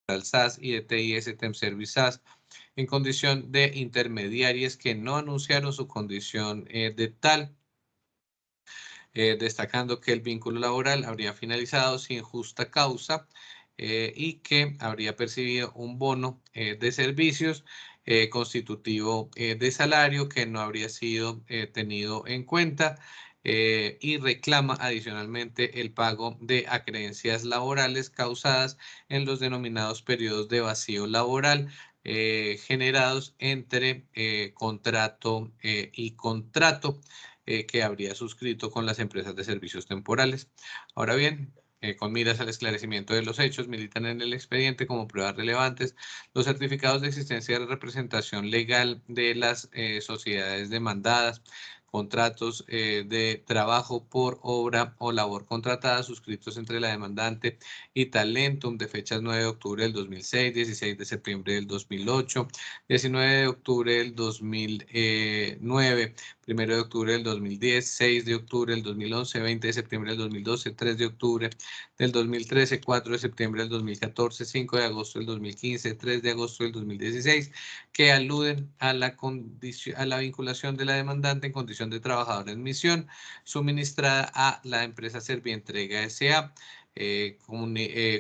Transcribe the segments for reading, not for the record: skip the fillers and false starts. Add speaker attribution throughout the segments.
Speaker 1: SAS y de TIS Temp Service SAS en condición de intermediarias que no anunciaron su condición de tal, destacando que el vínculo laboral habría finalizado sin justa causa y que habría percibido un bono de servicios constitutivo de salario que no habría sido tenido en cuenta y reclama adicionalmente el pago de acreencias laborales causadas en los denominados periodos de vacío laboral generados entre contrato y contrato que habría suscrito con las empresas de servicios temporales. Ahora bien, con miras al esclarecimiento de los hechos, militan en el expediente como pruebas relevantes los certificados de existencia de representación legal de las sociedades demandadas, contratos de trabajo por obra o labor contratada suscritos entre la demandante y Talentum de fechas 9 de octubre del 2006, 16 de septiembre del 2008, 19 de octubre del 2009, 1 de octubre del 2010, 6 de octubre del 2011, 20 de septiembre del 2012, 3 de octubre del 2013, 4 de septiembre del 2014, 5 de agosto del 2015, 3 de agosto del 2016, que aluden a la vinculación de la demandante en condición de trabajadora en misión suministrada a la empresa Servientrega S.A.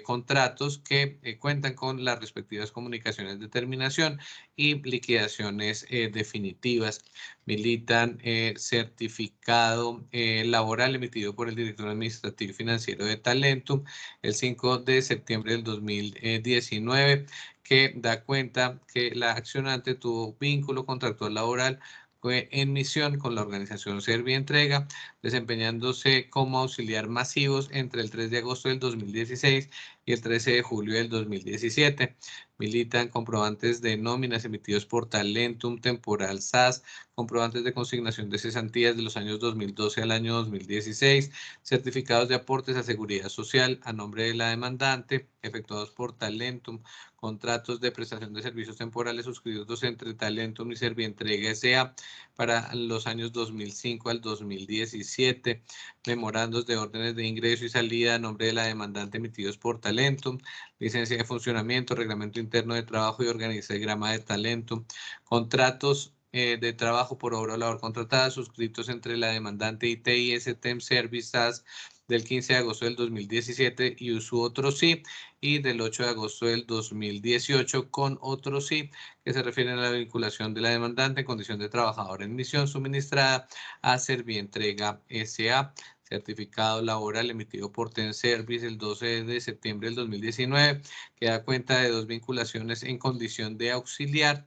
Speaker 1: Contratos que cuentan con las respectivas comunicaciones de terminación y liquidaciones definitivas. Militan certificado laboral emitido por el director administrativo y financiero de Talentum el 5 de septiembre del 2019 que da cuenta que la accionante tuvo vínculo contractual laboral en misión con la organización Servientrega, desempeñándose como auxiliar masivos entre el 3 de agosto del 2016 y el 13 de julio del 2017. Militan comprobantes de nóminas emitidos por Talentum Temporal SAS, comprobantes de consignación de cesantías de los años 2012 al año 2016, certificados de aportes a seguridad social a nombre de la demandante, efectuados por Talentum, contratos de prestación de servicios temporales suscritos entre Talentum y Servientrega S.A. para los años 2005 al 2017, memorandos de órdenes de ingreso y salida a nombre de la demandante emitidos por Talentum, licencia de funcionamiento, reglamento interno de trabajo y organigrama de Talentum, contratos de trabajo por obra o labor contratada suscritos entre la demandante y TIS Temp Service SAS del 15 de agosto del 2017 y su otro sí, y del 8 de agosto del 2018 con otro sí, que se refieren a la vinculación de la demandante en condición de trabajadora en misión suministrada a Servientrega S.A. Certificado laboral emitido por TEN Service el 12 de septiembre del 2019, que da cuenta de dos vinculaciones en condición de auxiliar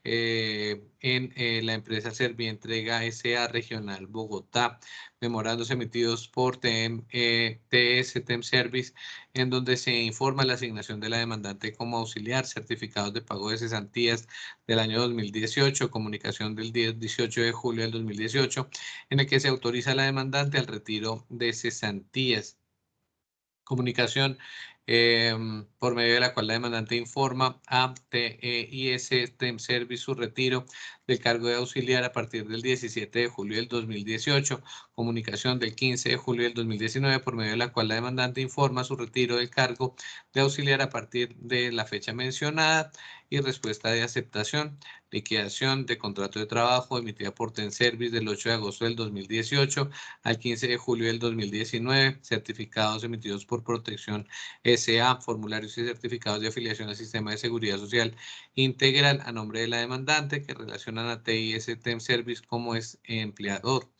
Speaker 1: en la empresa Servientrega S.A. Regional Bogotá, memorandos emitidos por TS Temp Service, en donde se informa la asignación de la demandante como auxiliar, certificados de pago de cesantías del año 2018, comunicación del 18 de julio del 2018, en el que se autoriza a la demandante al retiro de cesantías. Comunicación por medio de la cual la demandante informa a TIS Temp Service su retiro del cargo de auxiliar a partir del 17 de julio del 2018. Comunicación del 15 de julio del 2019 por medio de la cual la demandante informa su retiro del cargo de auxiliar a partir de la fecha mencionada y respuesta de aceptación. Liquidación de contrato de trabajo emitida por TEN Service del 8 de agosto del 2018 al 15 de julio del 2019, certificados emitidos por Protección S.A., formularios y certificados de afiliación al Sistema de Seguridad Social Integral a nombre de la demandante que relacionan a TIS Temp Service como es empleador.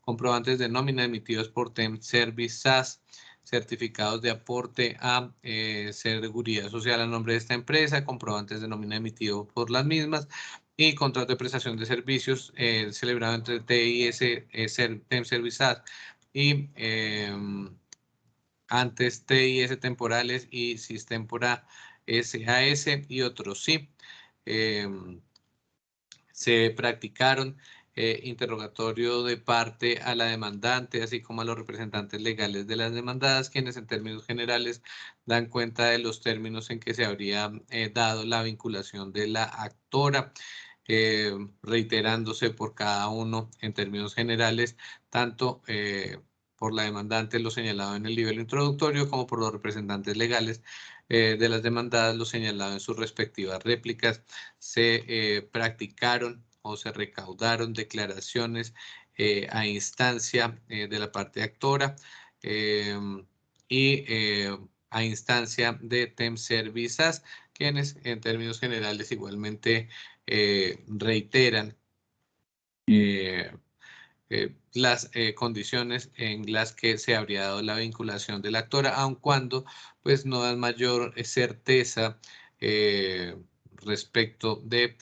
Speaker 1: Comprobantes de nómina emitidos por Temp Service SAS, certificados de aporte a seguridad social a nombre de esta empresa, comprobantes de nómina emitidos por las mismas y contrato de prestación de servicios celebrado entre TIS Temp Service SAS y antes TIS temporales y Sistempora SAS y otros sí. Se practicaron interrogatorio de parte a la demandante, así como a los representantes legales de las demandadas, quienes en términos generales dan cuenta de los términos en que se habría dado la vinculación de la actora, reiterándose por cada uno en términos generales, tanto por la demandante lo señalado en el nivel introductorio, como por los representantes legales de las demandadas lo señalado en sus respectivas réplicas. Se practicaron o se recaudaron declaraciones a instancia de la parte actora y a instancia de TEM Services, quienes en términos generales igualmente reiteran las condiciones en las que se habría dado la vinculación de la actora, aun cuando pues no dan mayor certeza respecto de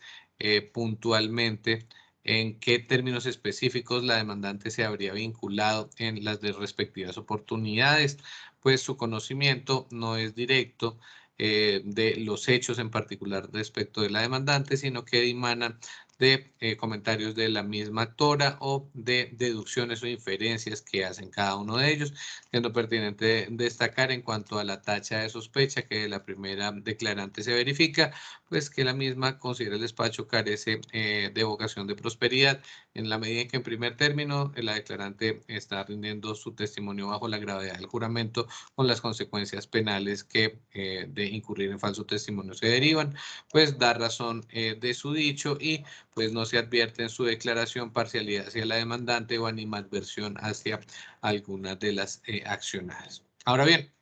Speaker 1: puntualmente en qué términos específicos la demandante se habría vinculado en las respectivas oportunidades, pues su conocimiento no es directo de los hechos en particular respecto de la demandante, sino que emanan de comentarios de la misma actora o de deducciones o inferencias que hacen cada uno de ellos, siendo pertinente destacar en cuanto a la tacha de sospecha que de la primera declarante se verifica, pues que la misma considera el despacho carece de vocación de prosperidad, en la medida en que en primer término la declarante está rindiendo su testimonio bajo la gravedad del juramento con las consecuencias penales que de incurrir en falso testimonio se derivan, pues da razón de su dicho y pues no se advierte en su declaración parcialidad hacia la demandante o animadversión hacia alguna de las accionadas. Ahora bien,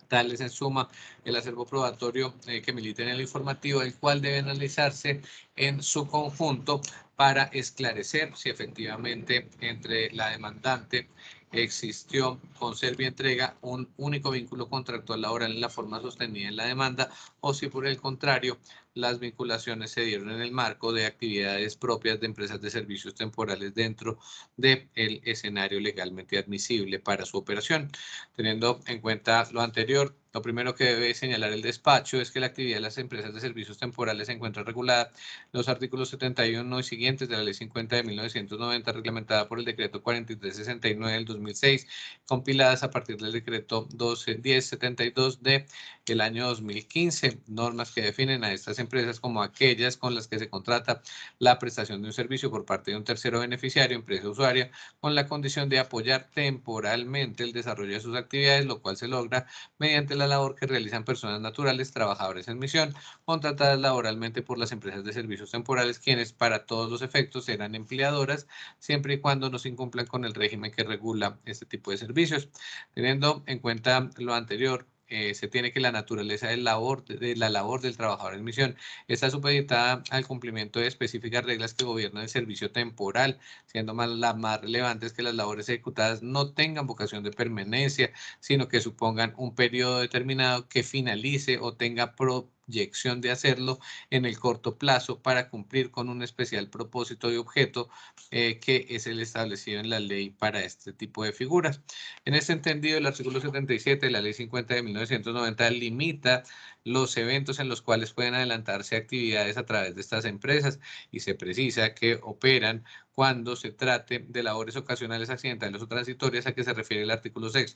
Speaker 1: tal es en suma el acervo probatorio que milita en el informativo, el cual debe analizarse en su conjunto para esclarecer si efectivamente entre la demandante existió con Servientrega un único vínculo contractual laboral en la forma sostenida en la demanda o si por el contrario las vinculaciones se dieron en el marco de actividades propias de empresas de servicios temporales dentro del escenario legalmente admisible para su operación. Teniendo en cuenta lo anterior, lo primero que debe señalar el despacho es que la actividad de las empresas de servicios temporales se encuentra regulada en los artículos 71 y siguientes de la Ley 50 de 1990, reglamentada por el Decreto 4369 del 2006, compiladas a partir del Decreto 1072 del año 2015, normas que definen a estas empresas como aquellas con las que se contrata la prestación de un servicio por parte de un tercero beneficiario, empresa usuaria, con la condición de apoyar temporalmente el desarrollo de sus actividades, lo cual se logra mediante la labor que realizan personas naturales, trabajadores en misión, contratadas laboralmente por las empresas de servicios temporales, quienes para todos los efectos serán empleadoras, siempre y cuando no se incumplan con el régimen que regula este tipo de servicios. Teniendo en cuenta lo anterior, se tiene que la naturaleza de la labor del trabajador en misión está supeditada al cumplimiento de específicas reglas que gobiernan el servicio temporal, siendo las más relevantes que las labores ejecutadas no tengan vocación de permanencia, sino que supongan un periodo determinado que finalice o tenga proyección de hacerlo en el corto plazo para cumplir con un especial propósito y objeto que es el establecido en la ley para este tipo de figuras. En este entendido, el artículo 77 de la Ley 50 de 1990 limita los eventos en los cuales pueden adelantarse actividades a través de estas empresas y se precisa que operan cuando se trate de labores ocasionales, accidentales o transitorias a que se refiere el artículo 6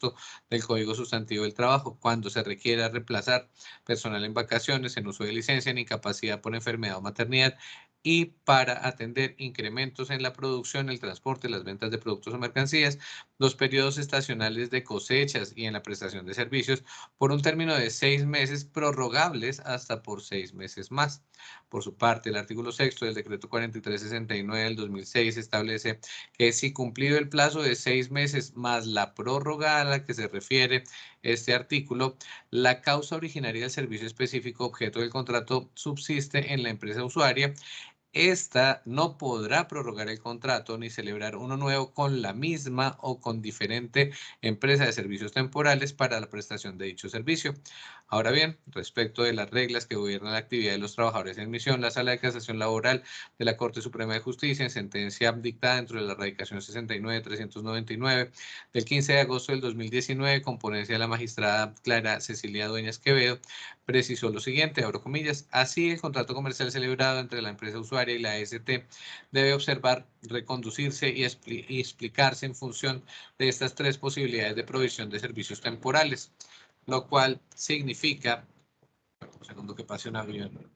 Speaker 1: del Código Sustantivo del Trabajo, cuando se requiera reemplazar personal en vacaciones, en uso de licencia, en incapacidad por enfermedad o maternidad y para atender incrementos en la producción, el transporte, las ventas de productos o mercancías, los periodos estacionales de cosechas y en la prestación de servicios por un término de 6 meses prorrogables hasta por 6 meses más. Por su parte, el artículo 6 del decreto 4369 del 2006 establece que si cumplido el plazo de 6 meses más la prórroga a la que se refiere este artículo, la causa originaria del servicio específico objeto del contrato subsiste en la empresa usuaria, esta no podrá prorrogar el contrato ni celebrar uno nuevo con la misma o con diferente empresa de servicios temporales para la prestación de dicho servicio. Ahora bien, respecto de las reglas que gobiernan la actividad de los trabajadores en misión, la Sala de Casación Laboral de la Corte Suprema de Justicia, en sentencia dictada dentro de la radicación 69-399 del 15 de agosto del 2019, con ponencia de la magistrada Clara Cecilia Dueñas Quevedo, precisó lo siguiente, abro comillas, así el contrato comercial celebrado entre la empresa usuaria y la ST debe observar, reconducirse y explicarse en función de estas tres posibilidades de provisión de servicios temporales, lo cual significa, un segundo que pase un avión,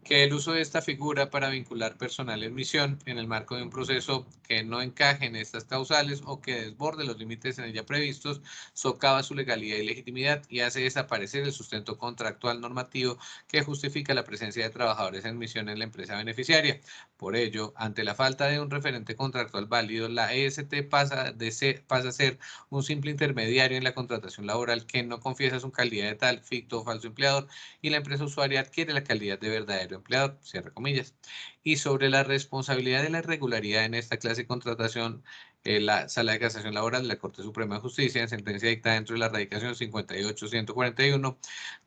Speaker 1: que el uso de esta figura para vincular personal en misión en el marco de un proceso que no encaje en estas causales o que desborde los límites en ella previstos socava su legalidad y legitimidad y hace desaparecer el sustento contractual normativo que justifica la presencia de trabajadores en misión en la empresa beneficiaria. Por ello, ante la falta de un referente contractual válido, la EST pasa a ser un simple intermediario en la contratación laboral que no confiesa su calidad de tal, ficto o falso empleador, y la empresa usuaria adquiere la calidad de verdadero empleador, cierra comillas. Y sobre la responsabilidad de la irregularidad en esta clase de contratación, la Sala de Casación Laboral de la Corte Suprema de Justicia, en sentencia dictada dentro de la radicación 58-141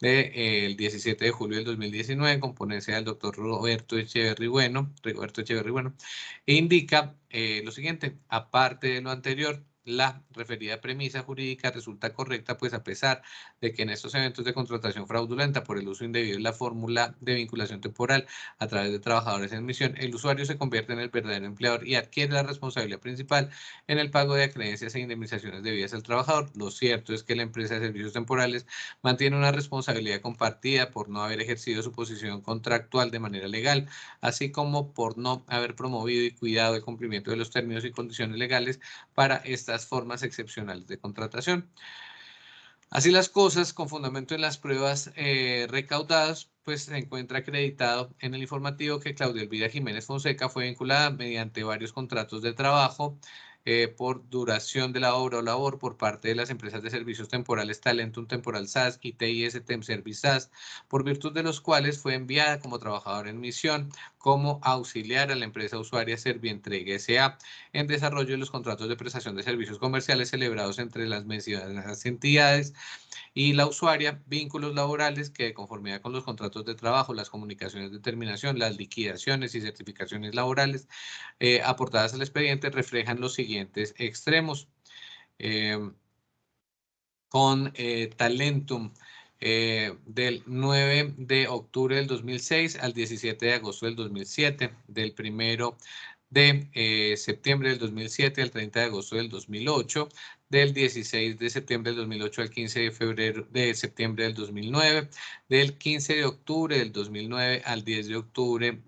Speaker 1: del 17 de julio del 2019, con ponencia del doctor Roberto Echeverry Bueno, e indica lo siguiente: aparte de lo anterior, la referida premisa jurídica resulta correcta, pues a pesar de que en estos eventos de contratación fraudulenta por el uso indebido de la fórmula de vinculación temporal a través de trabajadores en misión, el usuario se convierte en el verdadero empleador y adquiere la responsabilidad principal en el pago de acreencias e indemnizaciones debidas al trabajador. Lo cierto es que la empresa de servicios temporales mantiene una responsabilidad compartida por no haber ejercido su posición contractual de manera legal, así como por no haber promovido y cuidado el cumplimiento de los términos y condiciones legales para estas formas excepcionales de contratación. Así las cosas, con fundamento en las pruebas recaudadas, pues se encuentra acreditado en el informativo que Claudia Elvira Jiménez Fonseca fue vinculada mediante varios contratos de trabajo por duración de la obra o labor por parte de las empresas de servicios temporales Talentum Temporal SAS y TIS Tem Service SAS, por virtud de los cuales fue enviada como trabajadora en misión como auxiliar a la empresa usuaria Servientrega S.A. en desarrollo de los contratos de prestación de servicios comerciales celebrados entre las mencionadas entidades y la usuaria, vínculos laborales que de conformidad con los contratos de trabajo, las comunicaciones de terminación, las liquidaciones y certificaciones laborales aportadas al expediente reflejan los siguientes extremos. Con Talentum del 9 de octubre del 2006 al 17 de agosto del 2007, del 1 de septiembre del 2007 al 30 de agosto del 2008, del 16 de septiembre del 2008 al 15 de septiembre del 2009, del 15 de octubre del 2009 al 10 de octubre,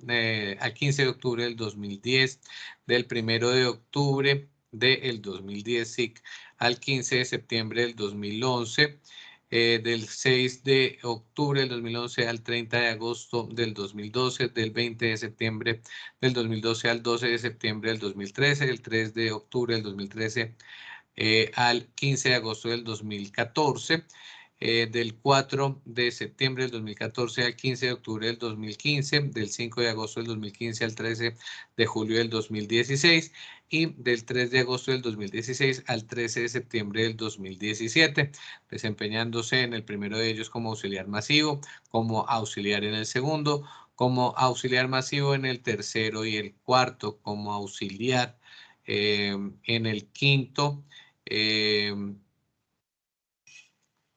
Speaker 1: al 15 de octubre del 2010, del 1 de octubre del 2010 SIC al 15 de septiembre del 2011, del 6 de octubre del 2011 al 30 de agosto del 2012, del 20 de septiembre del 2012 al 12 de septiembre del 2013, del 3 de octubre del 2013 al 15 de agosto del 2014, del 4 de septiembre del 2014 al 15 de octubre del 2015, del 5 de agosto del 2015 al 13 de julio del 2016 y del 3 de agosto del 2016 al 13 de septiembre del 2017, desempeñándose en el primero de ellos como auxiliar masivo, como auxiliar en el segundo, como auxiliar masivo en el tercero y el cuarto, como auxiliar en el quinto,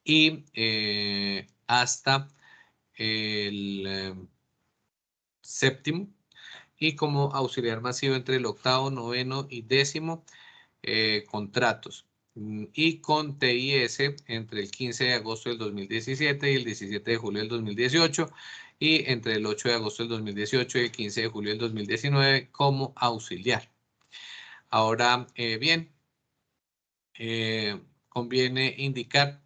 Speaker 1: y hasta el séptimo, y como auxiliar masivo entre el octavo, noveno y décimo contratos. Y con TIS entre el 15 de agosto del 2017 y el 17 de julio del 2018, y entre el 8 de agosto del 2018 y el 15 de julio del 2019 como auxiliar. Ahora bien, conviene indicar,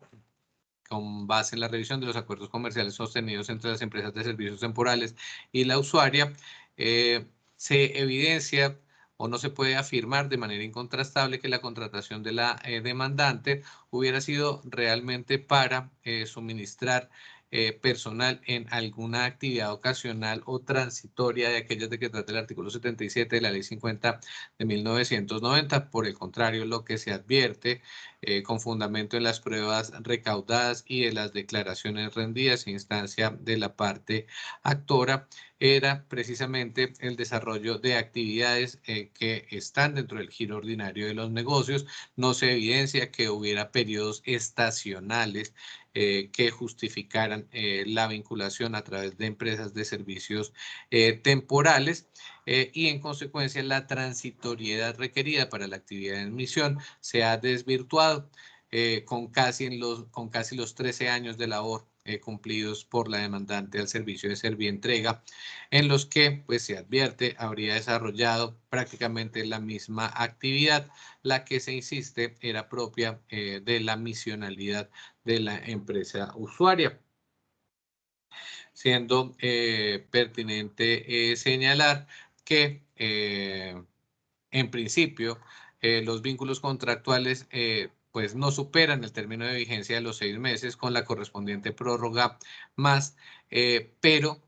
Speaker 1: con base en la revisión de los acuerdos comerciales sostenidos entre las empresas de servicios temporales y la usuaria, se evidencia o no se puede afirmar de manera incontrastable que la contratación de la demandante hubiera sido realmente para suministrar personal en alguna actividad ocasional o transitoria de aquellas de que trata el artículo 77 de la Ley 50 de 1990. Por el contrario, lo que se advierte con fundamento en las pruebas recaudadas y de las declaraciones rendidas a instancia de la parte actora era precisamente el desarrollo de actividades que están dentro del giro ordinario de los negocios. No se evidencia que hubiera periodos estacionales que justificaran la vinculación a través de empresas de servicios temporales y en consecuencia la transitoriedad requerida para la actividad en misión se ha desvirtuado. con casi los 13 años de labor cumplidos por la demandante al servicio de Servientrega, en los que, pues se advierte, habría desarrollado prácticamente la misma actividad. La que se insiste era propia de la misionalidad de la empresa usuaria, siendo pertinente señalar que en principio los vínculos contractuales pues no superan el término de vigencia de los 6 meses con la correspondiente prórroga más, pero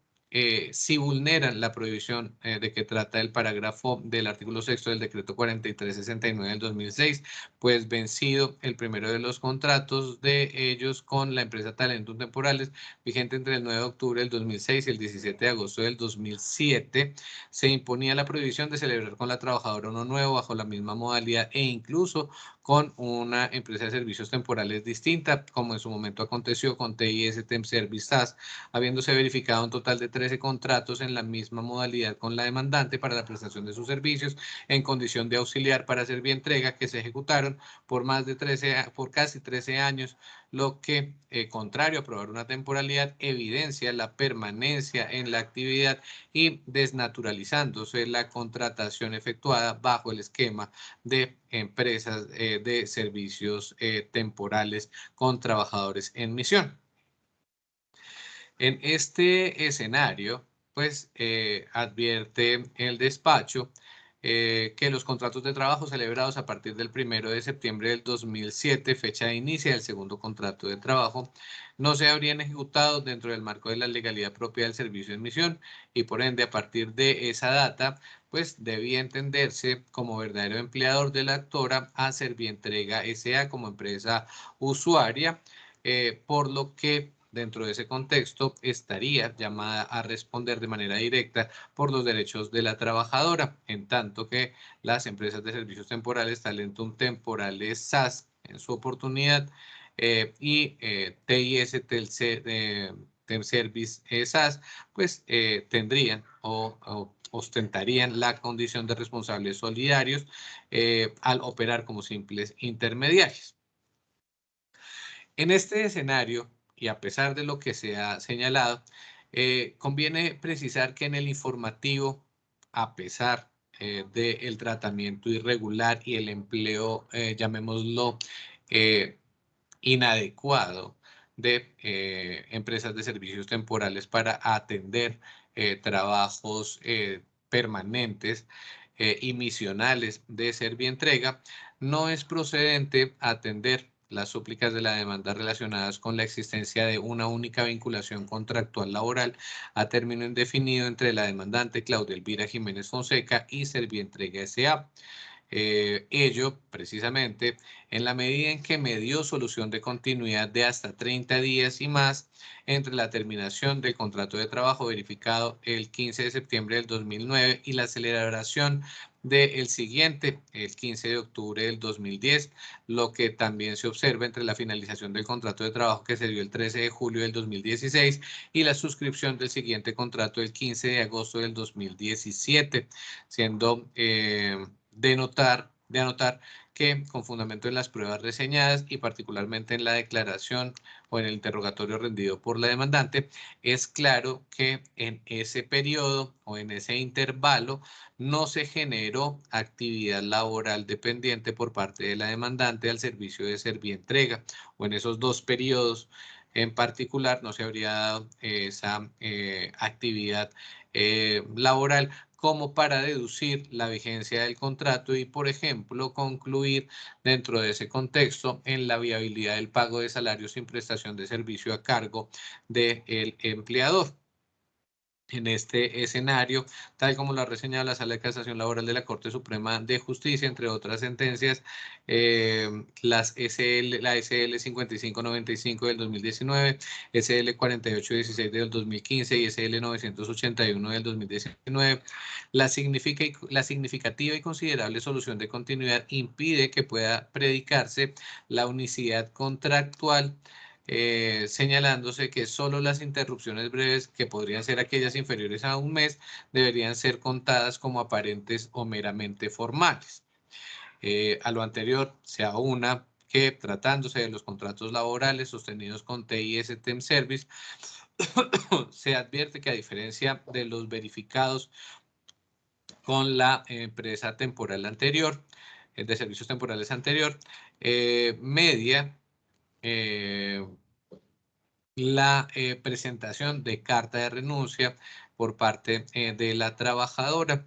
Speaker 1: si vulneran la prohibición de que trata el parágrafo del artículo 6 del decreto 4369 del 2006, pues vencido el primero de los contratos de ellos con la empresa Talentum Temporales, vigente entre el 9 de octubre del 2006 y el 17 de agosto del 2007, se imponía la prohibición de celebrar con la trabajadora uno nuevo bajo la misma modalidad e incluso con una empresa de servicios temporales distinta, como en su momento aconteció con TIS Temp Service SAS, habiéndose verificado un total de 13 contratos en la misma modalidad con la demandante para la prestación de sus servicios en condición de auxiliar para Servientrega, que se ejecutaron por casi 13 años, lo que, contrario a aprobar una temporalidad, evidencia la permanencia en la actividad y desnaturalizándose la contratación efectuada bajo el esquema de empresas de servicios temporales con trabajadores en misión. En este escenario, pues advierte el despacho que los contratos de trabajo celebrados a partir del 1 de septiembre del 2007, fecha de inicio del segundo contrato de trabajo, no se habrían ejecutado dentro del marco de la legalidad propia del servicio de misión y por ende a partir de esa data, pues debía entenderse como verdadero empleador de la actora a Servientrega S.A. como empresa usuaria, por lo que dentro de ese contexto estaría llamada a responder de manera directa por los derechos de la trabajadora, en tanto que las empresas de servicios temporales, Talentum Temporales SAS en su oportunidad y TIS Temp Service SAS, pues tendrían o ostentarían la condición de responsables solidarios al operar como simples intermediarios. En este escenario, y a pesar de lo que se ha señalado, conviene precisar que en el informativo, a pesar del tratamiento irregular y el empleo, llamémoslo, eh, inadecuado de empresas de servicios temporales para atender trabajos permanentes y misionales de Servientrega, no es procedente atender las súplicas de la demanda relacionadas con la existencia de una única vinculación contractual laboral a término indefinido entre la demandante Claudia Elvira Jiménez Fonseca y Servientrega S.A. Ello, precisamente, en la medida en que me dio solución de continuidad de hasta 30 días y más entre la terminación del contrato de trabajo verificado el 15 de septiembre del 2009 y la celebración del siguiente, el 15 de octubre del 2010, lo que también se observa entre la finalización del contrato de trabajo que se dio el 13 de julio del 2016 y la suscripción del siguiente contrato el 15 de agosto del 2017, siendo de anotar que con fundamento en las pruebas reseñadas y particularmente en la declaración o en el interrogatorio rendido por la demandante, es claro que en ese periodo o en ese intervalo no se generó actividad laboral dependiente por parte de la demandante al servicio de Servientrega, o en esos dos periodos en particular no se habría dado esa actividad laboral como para deducir la vigencia del contrato y, por ejemplo, concluir dentro de ese contexto en la viabilidad del pago de salarios sin prestación de servicio a cargo del empleador. En este escenario, tal como lo ha reseñado la Sala de Casación Laboral de la Corte Suprema de Justicia, entre otras sentencias, la SL 5595 del 2019, SL 4816 del 2015 y SL 981 del 2019, la significativa y considerable solución de continuidad impide que pueda predicarse la unicidad contractual, señalándose que solo las interrupciones breves, que podrían ser aquellas inferiores a un mes, deberían ser contadas como aparentes o meramente formales. A lo anterior se aúna que tratándose de los contratos laborales sostenidos con TIS Temp Service, se advierte que a diferencia de los verificados con la empresa temporal anterior, de servicios temporales anterior, media la presentación de carta de renuncia por parte de la trabajadora,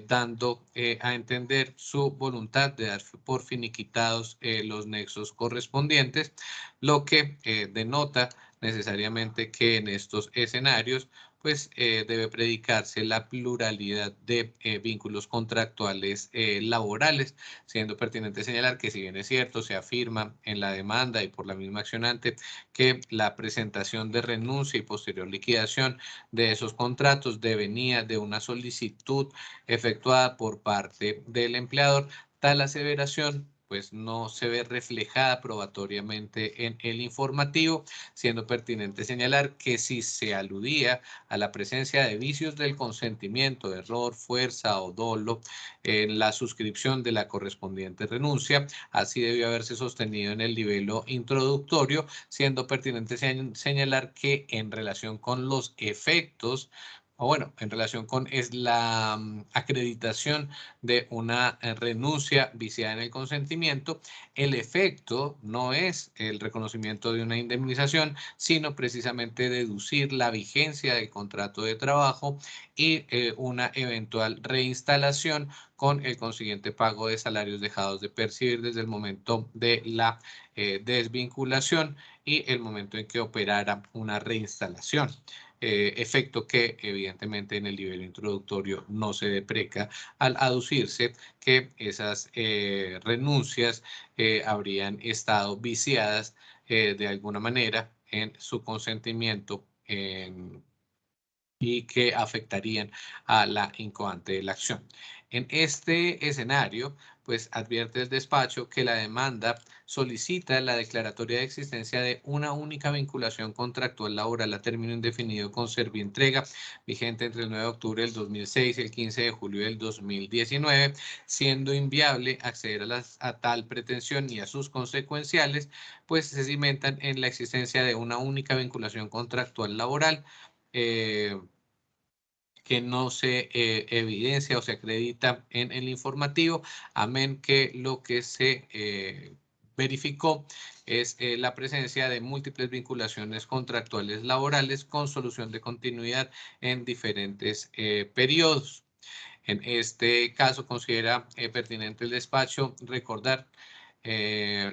Speaker 1: dando a entender su voluntad de dar por finiquitados los nexos correspondientes, lo que denota necesariamente que en estos escenarios pues debe predicarse la pluralidad de vínculos contractuales laborales, siendo pertinente señalar que si bien es cierto, se afirma en la demanda y por la misma accionante que la presentación de renuncia y posterior liquidación de esos contratos devenía de una solicitud efectuada por parte del empleador, tal aseveración pues no se ve reflejada probatoriamente en el informativo, siendo pertinente señalar que si se aludía a la presencia de vicios del consentimiento, error, fuerza o dolo en la suscripción de la correspondiente renuncia, así debió haberse sostenido en el nivel introductorio, siendo pertinente señalar que en relación con los efectos, o bueno, en relación con la acreditación de una renuncia viciada en el consentimiento, el efecto no es el reconocimiento de una indemnización, sino precisamente deducir la vigencia del contrato de trabajo y una eventual reinstalación con el consiguiente pago de salarios dejados de percibir desde el momento de la desvinculación y el momento en que operara una reinstalación. Efecto que evidentemente en el nivel introductorio no se depreca al aducirse que esas renuncias habrían estado viciadas de alguna manera en su consentimiento y que afectarían a la incoante de la acción. En este escenario, pues advierte el despacho que la demanda solicita la declaratoria de existencia de una única vinculación contractual laboral a término indefinido con Servientrega, vigente entre el 9 de octubre del 2006 y el 15 de julio del 2019, siendo inviable acceder a tal pretensión y a sus consecuenciales, pues se cimentan en la existencia de una única vinculación contractual laboral, que no se evidencia o se acredita en el informativo, amén que lo que se verificó es la presencia de múltiples vinculaciones contractuales laborales con solución de continuidad en diferentes periodos. En este caso, considera pertinente el despacho recordar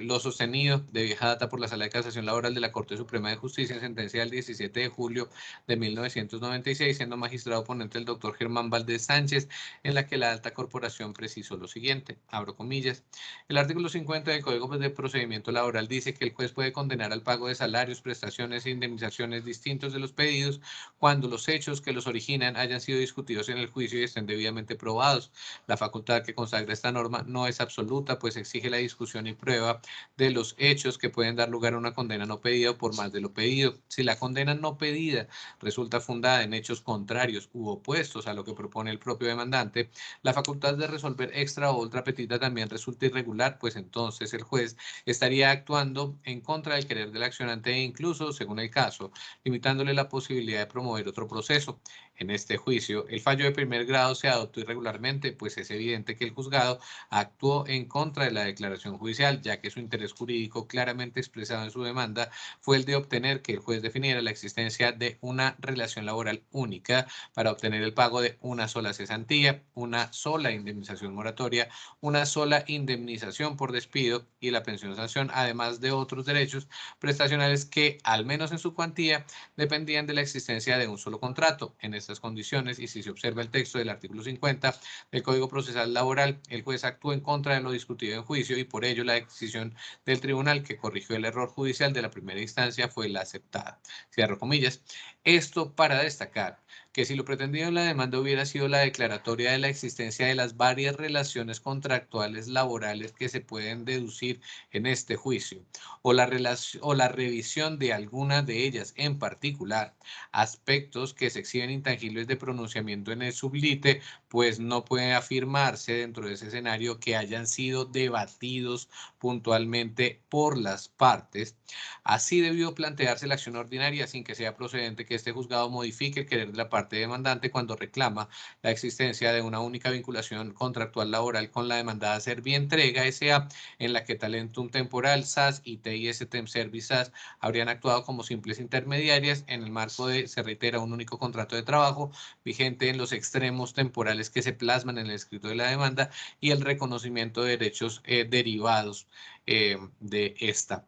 Speaker 1: lo sostenido de vieja data por la Sala de Casación Laboral de la Corte Suprema de Justicia en sentencia del 17 de julio de 1996, siendo magistrado ponente el doctor Germán Valdés Sánchez, en la que la alta corporación precisó lo siguiente, abro comillas, el artículo 50 del Código de Procedimiento Laboral dice que el juez puede condenar al pago de salarios, prestaciones e indemnizaciones distintos de los pedidos cuando los hechos que los originan hayan sido discutidos en el juicio y estén debidamente probados. La facultad que consagra esta norma no es absoluta, pues exige la discusión y prueba de los hechos que pueden dar lugar a una condena no pedida por más de lo pedido. Si la condena no pedida resulta fundada en hechos contrarios u opuestos a lo que propone el propio demandante, la facultad de resolver extra o ultra petita también resulta irregular, pues entonces el juez estaría actuando en contra del querer del accionante e incluso, según el caso, limitándole la posibilidad de promover otro proceso. En este juicio, el fallo de primer grado se adoptó irregularmente, pues es evidente que el juzgado actuó en contra de la declaración judicial, ya que su interés jurídico claramente expresado en su demanda fue el de obtener que el juez definiera la existencia de una relación laboral única para obtener el pago de una sola cesantía, una sola indemnización moratoria, una sola indemnización por despido y la pensión sanción, además de otros derechos prestacionales que, al menos en su cuantía, dependían de la existencia de un solo contrato. En estas condiciones, y si se observa el texto del artículo 50 del Código Procesal Laboral, el juez actuó en contra de lo discutido en juicio y por ello la decisión del tribunal que corrigió el error judicial de la primera instancia fue la aceptada. Cierro comillas. Esto para destacar que si lo pretendido en la demanda hubiera sido la declaratoria de la existencia de las varias relaciones contractuales laborales que se pueden deducir en este juicio, o la revisión de alguna de ellas en particular, aspectos que se exhiben intangibles de pronunciamiento en el sublite, pues no puede afirmarse dentro de ese escenario que hayan sido debatidos puntualmente por las partes. Así debió plantearse la acción ordinaria sin que sea procedente que este juzgado modifique el querer de la parte demandante cuando reclama la existencia de una única vinculación contractual laboral con la demandada Servientrega S.A., en la que Talentum Temporal SAS y TIS Temservice SAS habrían actuado como simples intermediarias en el marco de, se reitera, un único contrato de trabajo vigente en los extremos temporales que se plasman en el escrito de la demanda y el reconocimiento de derechos derivados de esta.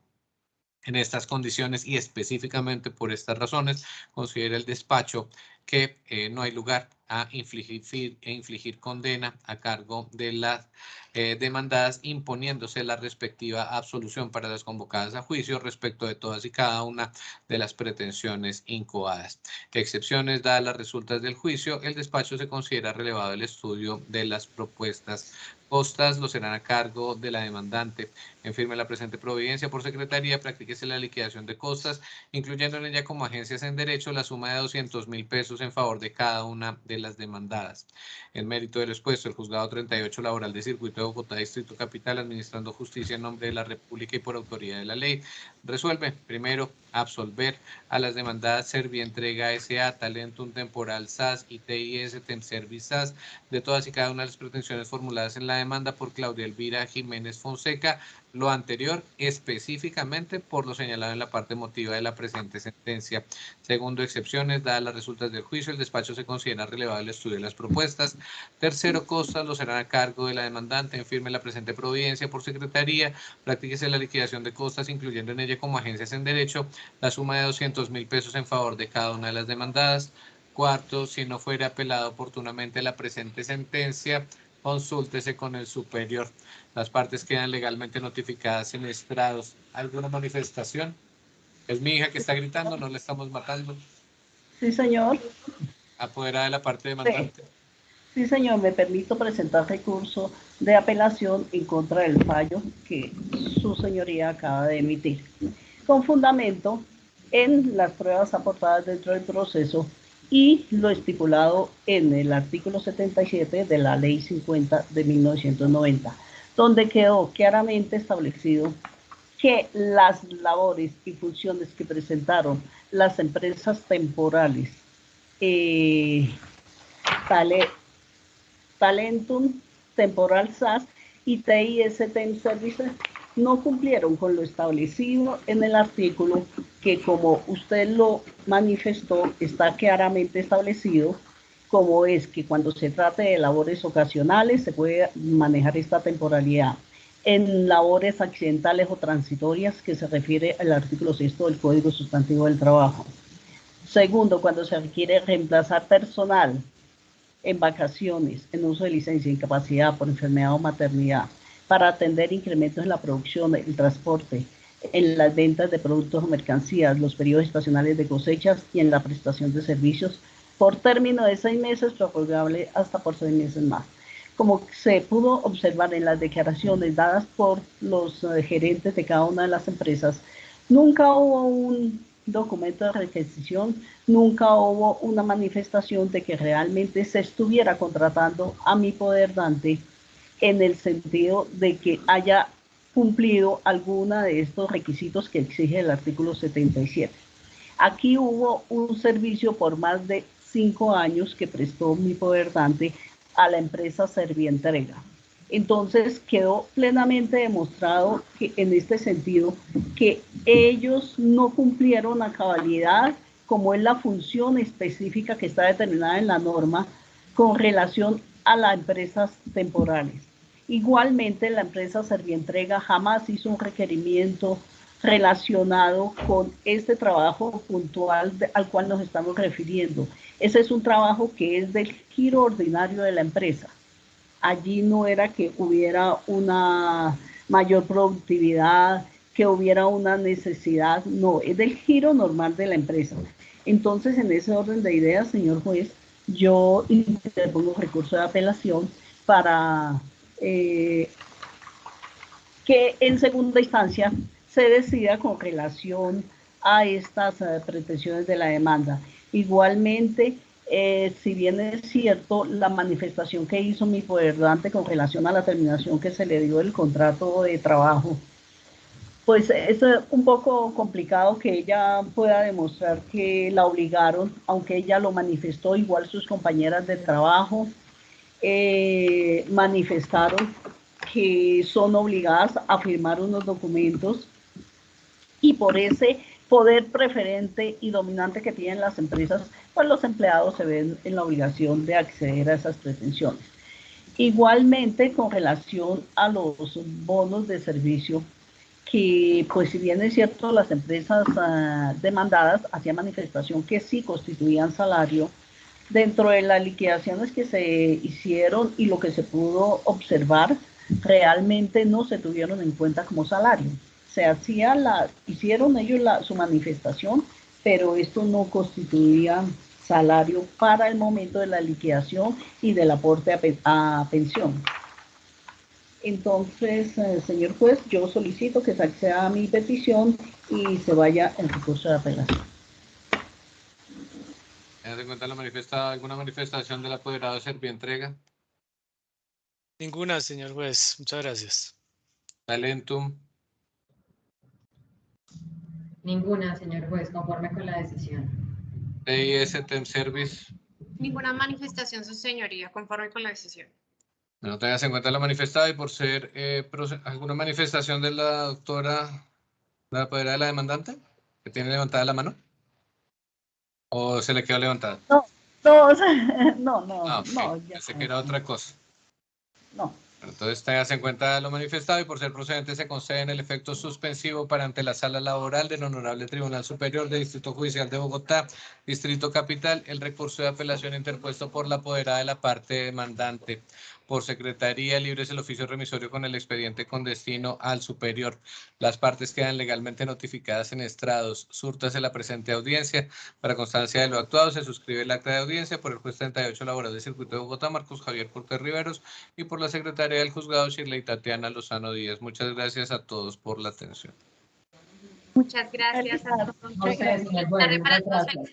Speaker 1: En estas condiciones y específicamente por estas razones, considera el despacho que no hay lugar a infligir condena a cargo de las demandadas, imponiéndose la respectiva absolución para las convocadas a juicio respecto de todas y cada una de las pretensiones incoadas. Excepciones dadas las resultas del juicio, el despacho se considera relevado el estudio de las propuestas. Costas lo serán a cargo de la demandante. En firme la presente providencia por secretaría, practíquese la liquidación de costas, incluyendo en ella como agencias en derecho la suma de 200.000 pesos en favor de cada una de las demandadas. En mérito del expuesto, el Juzgado 38 Laboral de Circuito de Bogotá, Distrito Capital, administrando justicia en nombre de la República y por autoridad de la ley, resuelve, primero, absolver a las demandadas Servientrega S.A., Talentum Temporal SAS y TIS Temservice SAS de todas y cada una de las pretensiones formuladas en la demanda por Claudia Elvira Jiménez Fonseca, lo anterior específicamente por lo señalado en la parte motiva de la presente sentencia. Segundo, excepciones, dadas las resultas del juicio, el despacho se considera relevado el estudio de las propuestas. Tercero, costas lo serán a cargo de la demandante. En firme la presente providencia por secretaría, practíquese la liquidación de costas, incluyendo en ella como agencias en derecho la suma de 200.000 pesos en favor de cada una de las demandadas. Cuarto, si no fuera apelada oportunamente la presente sentencia, consúltese con el superior. Las partes quedan legalmente notificadas en estrados. ¿Alguna manifestación? Es mi hija que está gritando, no la estamos matando.
Speaker 2: Sí, señor.
Speaker 1: Apoderada de la parte demandante.
Speaker 2: Sí, señor, me permito presentar recurso de apelación en contra del fallo que su señoría acaba de emitir, con fundamento en las pruebas aportadas dentro del proceso y lo estipulado en el artículo 77 de la Ley 50 de 1990, donde quedó claramente establecido que las labores y funciones que presentaron las empresas temporales Talentum Temporal SAS y TIS Temservice no cumplieron con lo establecido en el artículo que, como usted lo manifestó, está claramente establecido, como es que cuando se trate de labores ocasionales se puede manejar esta temporalidad. En labores accidentales o transitorias, que se refiere al artículo 6 del Código Sustantivo del Trabajo. Segundo, cuando se requiere reemplazar personal en vacaciones, en uso de licencia, incapacidad por enfermedad o maternidad, para atender incrementos en la producción, el transporte, en las ventas de productos o mercancías, los periodos estacionales de cosechas y en la prestación de servicios por término de 6 meses, prorrogable hasta por 6 meses más. Como se pudo observar en las declaraciones dadas por los gerentes de cada una de las empresas, nunca hubo un documento de requisición, nunca hubo una manifestación de que realmente se estuviera contratando a mi poderdante en el sentido de que haya cumplido alguna de estos requisitos que exige el artículo 77. Aquí hubo un servicio por más de 5 años que prestó mi poderdante a la empresa Servientrega. Entonces quedó plenamente demostrado que en este sentido que ellos no cumplieron a cabalidad como es la función específica que está determinada en la norma con relación a las empresas temporales. Igualmente la empresa Servientrega jamás hizo un requerimiento relacionado con este trabajo puntual al cual nos estamos refiriendo. Ese es un trabajo que es del giro ordinario de la empresa. Allí no era que hubiera una mayor productividad, que hubiera una necesidad, no, es del giro normal de la empresa. Entonces, en ese orden de ideas, señor juez, yo interpongo recurso de apelación para que en segunda instancia se decida con relación a estas pretensiones de la demanda. Igualmente, si bien es cierto, la manifestación que hizo mi poderante con relación a la terminación que se le dio del contrato de trabajo, pues es un poco complicado que ella pueda demostrar que la obligaron, aunque ella lo manifestó, igual sus compañeras de trabajo manifestaron que son obligadas a firmar unos documentos y por ese poder preferente y dominante que tienen las empresas, pues los empleados se ven en la obligación de acceder a esas pretensiones. Igualmente, con relación a los bonos de servicio, que pues si bien es cierto las empresas demandadas hacían manifestación que sí constituían salario, dentro de las liquidaciones que se hicieron y lo que se pudo observar, realmente no se tuvieron en cuenta como salario. Se hacía hicieron ellos su manifestación, pero esto no constituía salario para el momento de la liquidación y del aporte a pensión. Entonces, señor juez, yo solicito que se acceda a mi petición y se vaya el recurso de apelación.
Speaker 1: ¿Tengas en cuenta alguna manifestación del apoderado de Servientrega?
Speaker 3: Ninguna, señor juez. Muchas gracias.
Speaker 1: Talentum.
Speaker 4: Ninguna, señor juez, conforme con la decisión.
Speaker 1: TIS Temservice.
Speaker 5: Ninguna manifestación, su señoría, conforme con la decisión.
Speaker 1: No tengas en cuenta lo manifestado y por ser alguna manifestación de la doctora, la apoderada de la demandante, que tiene levantada la mano. ¿O se le quedó levantada?
Speaker 2: No, okay. No.
Speaker 1: Pensé que era otra cosa.
Speaker 2: No.
Speaker 1: Entonces tengas en cuenta lo manifestado y por ser procedente se concede en el efecto suspensivo para ante la sala laboral del Honorable Tribunal Superior del Distrito Judicial de Bogotá, Distrito Capital, el recurso de apelación interpuesto por la apoderada de la parte demandante. Por secretaría libre es el oficio remisorio con el expediente con destino al superior. Las partes quedan legalmente notificadas en estrados. Súrtase la presente audiencia. Para constancia de lo actuado se suscribe el acta de audiencia por el juez 38 laboral del Circuito de Bogotá, Marcos Javier Cortés Riveros, y por la secretaria del juzgado, Shirley Tatiana Lozano Díaz. Muchas gracias a todos por la atención.
Speaker 5: Muchas gracias a todos.
Speaker 4: No sé, señor juez, muchas gracias.